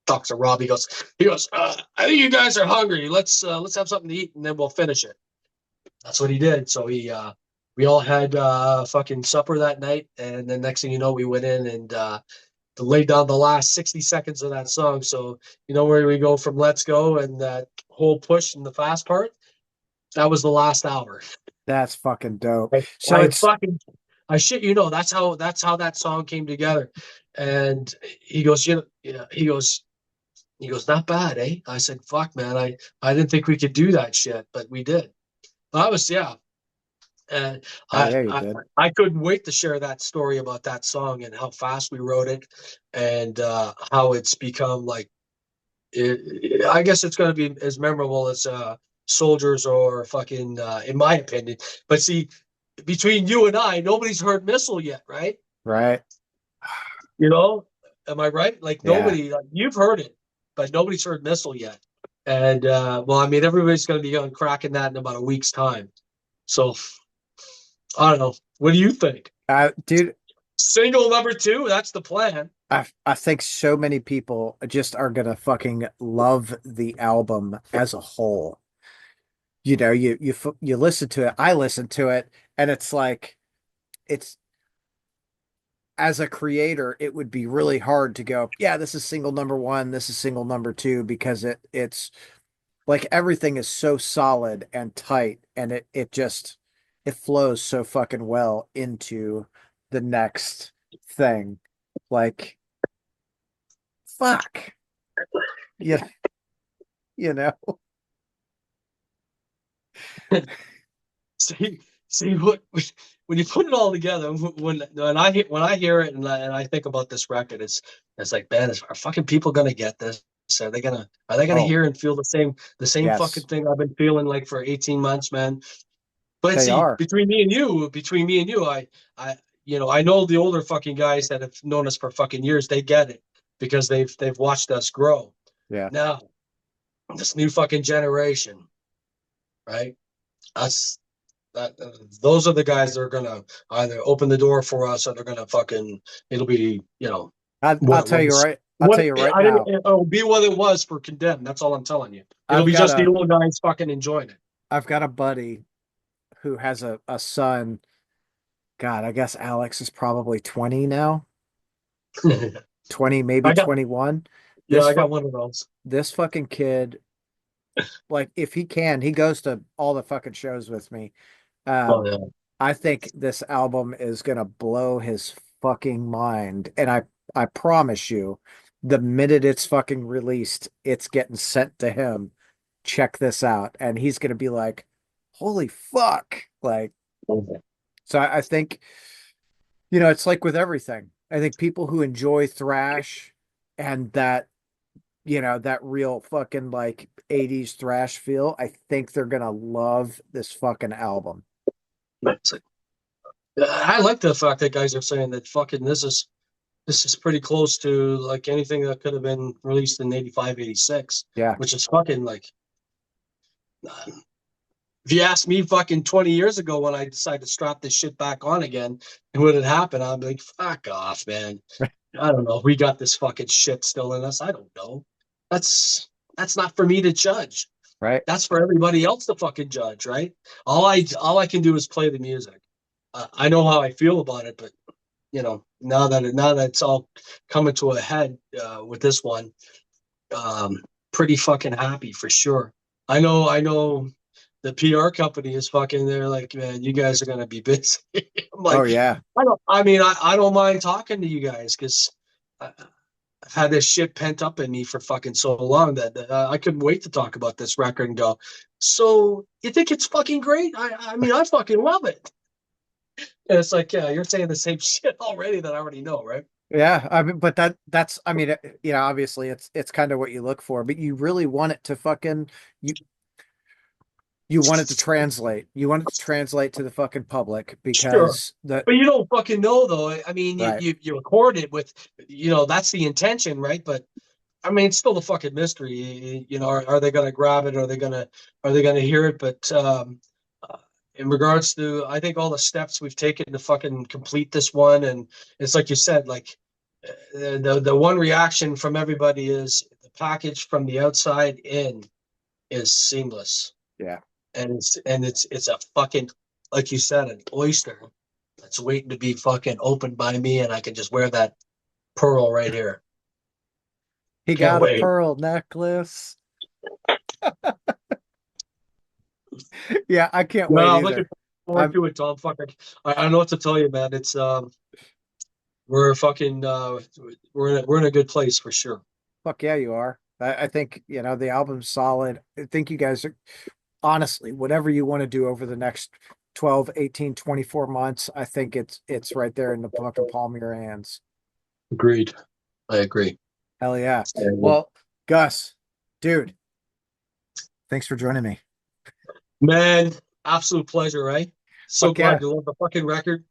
Talks to Rob. He goes, I think you guys are hungry. Let's have something to eat, and then we'll finish it. That's what he did. So we all had fucking supper that night, and then next thing you know, we went in and laid down the last 60 seconds of that song. So where we go from Let's Go and that whole push in the fast part, that was the last hour. That's fucking dope. I, So I it's fucking I shit you know, that's how that song came together. And he goes, he goes, not bad, eh? I said, fuck, man, I didn't think we could do that shit, but we did. But I was, yeah. And Hell I, yeah, you I did. I couldn't wait to share that story about that song and how fast we wrote it, and how it's become like I guess it's going to be as memorable as Soldiers or fucking, in my opinion. But see, between you and I, nobody's heard Missile yet, right? Right? You know, am I right? Like Yeah. nobody, like, you've heard it, but nobody's heard Missile yet. And well, I mean, everybody's going to be on cracking that in about a week's time. So I don't know. What do you think? Dude, Single number two? That's the plan. I think so many people just are gonna fucking love the album as a whole. You know, you listen to it, I listen to it, and it's like it's as a creator, it would be really hard to go, yeah, this is single number one, this is single number two, because it's like everything is so solid and tight, and it just it flows so fucking well into the next thing. Like, fuck. You, you know? See, see what when you put it all together. When I hear it and I think about this record, it's like, man, are fucking people gonna get this? Are they gonna Oh, hear and feel the same fucking yes, thing I've been feeling like for 18 months, man? But they see, are. between me and you, I know the older fucking guys that have known us for fucking years, they get it because they've watched us grow. Yeah. Now, this new fucking generation, right? Us that those are the guys that are gonna either open the door for us or they're gonna fucking it'll be what I'll it tell you was. right. I'll What tell you right I didn't now. it'll be what it was for Condemned. That's all I'm telling you. It'll I've be got just the a old guys fucking enjoying I've got a buddy who has a son. God, I guess Alex is probably 20 now. it. 20, maybe I got 21. Yeah, This I fu got one of those. this fucking kid, like if he can, he goes to all the fucking shows with me. Oh Um, yeah. I think this album is gonna blow his fucking mind. And I promise you, the minute it's fucking released, it's getting sent to him. Check this out. And he's gonna be like, holy fuck. Like, so I think, it's like with everything. I think people who enjoy thrash and that real fucking like 80s thrash feel, I think they're gonna love this fucking album. I like the fact that guys are saying that fucking this is pretty close to like anything that could have been released in 85, 86, Yeah. which is fucking like, if you asked me fucking 20 years ago when I decided to strap this shit back on again and what had happened, I'd be like, fuck off, man. I don't know. We got this fucking shit still in us. I don't know. That's not for me to judge. Right. That's for everybody else to fucking judge, right? All I can do is play the music. I know how I feel about it, but now that it's all coming to a head with this one, um, pretty fucking happy for sure. I know the PR company is fucking. They're like, man, you guys are gonna be busy. I'm Oh like, yeah. I don't. I mean, I don't mind talking to you guys because I've had this shit pent up in me for fucking so long that I couldn't wait to talk about this record and go. So you think it's fucking great? I mean, I fucking love it. And it's like, yeah, you're saying the same shit already that I already know, right? Yeah, I mean, but that's I mean, obviously it's kind of what you look for, but you really want it to fucking you you want it to translate. You want it to translate to the fucking public Sure. because the But you don't fucking know though. I mean, you right. you, you record it with, that's the intention, right? But I mean, it's still a fucking mystery. Are they gonna grab it? Are they gonna hear it? But uh, in regards to, I think all the steps we've taken to fucking complete this one, and it's like you said, like the one reaction from everybody is the package from the outside in is seamless, Yeah. and it's a fucking, like you said, an oyster that's waiting to be fucking opened by me, and I can just wear that pearl right here. He Can't got a wait. pearl necklace. Yeah, I can't wait No, look at either. Forward I'm to it, Tom. Fuck, I don't know what to tell you, man. It's we're fucking we're in a good place for sure. fuck yeah, you are. I think, the album's solid. I think you guys are honestly, whatever you want to do over the next 12, 18, 24 months, I think it's right there in the fucking palm of your hands. Agreed. I agree. Hell yeah. So, Well, Gus, dude, thanks for joining me. man, absolute pleasure, right? So Fuck glad yeah. you love the fucking record.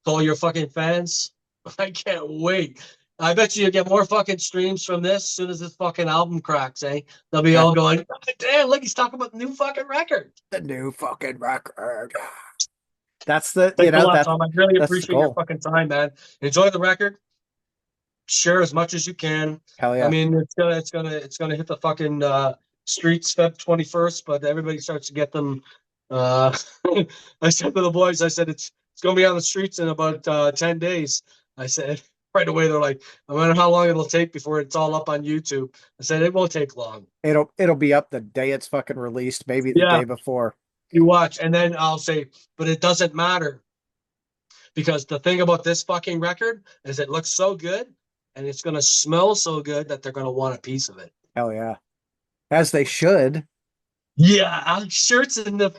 To all your fucking fans. I can't wait. I bet you get more fucking streams from this as soon as this fucking album cracks, eh? They'll be That all going, "God damn, look, he's talking about the new fucking record." the new fucking record. That's the, Thanks a lot, Tom. I really that's the appreciate your goal. fucking time, man. Enjoy the record. Share as much as you can. Hell I yeah. mean, it's gonna hit the fucking streets Feb 21st, but everybody starts to get them. Uh, I said to the boys, I said it's gonna be on the streets in about 10 days. I said right away. They're like, I wonder how long it'll take before it's all up on YouTube. I said it won't take long. It'll be up the day it's fucking released, maybe the Yeah, day before. you watch, and then I'll say, but it doesn't matter because the thing about this fucking record is it looks so good and it's gonna smell so good that they're gonna want a piece of it. Hell yeah. As they should. Yeah, shirts and the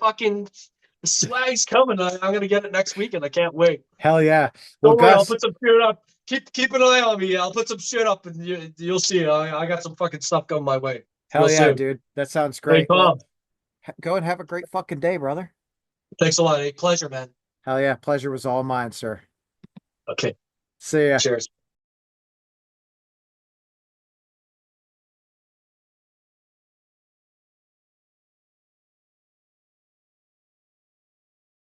swag's coming. I'm gonna get it next week, and I can't wait. Hell yeah. Well, Don't worry, I'll Gus, put some shit up. Keep an eye on me. I'll put some shit up, and you'll see. I got some fucking stuff coming my way real hell yeah, soon. dude. That sounds Hey great. Well, Tom, go and have a great fucking day, brother. thanks a lot. Hey, pleasure, man. Hell yeah. Pleasure was all mine, sir. Okay, See ya. cheers.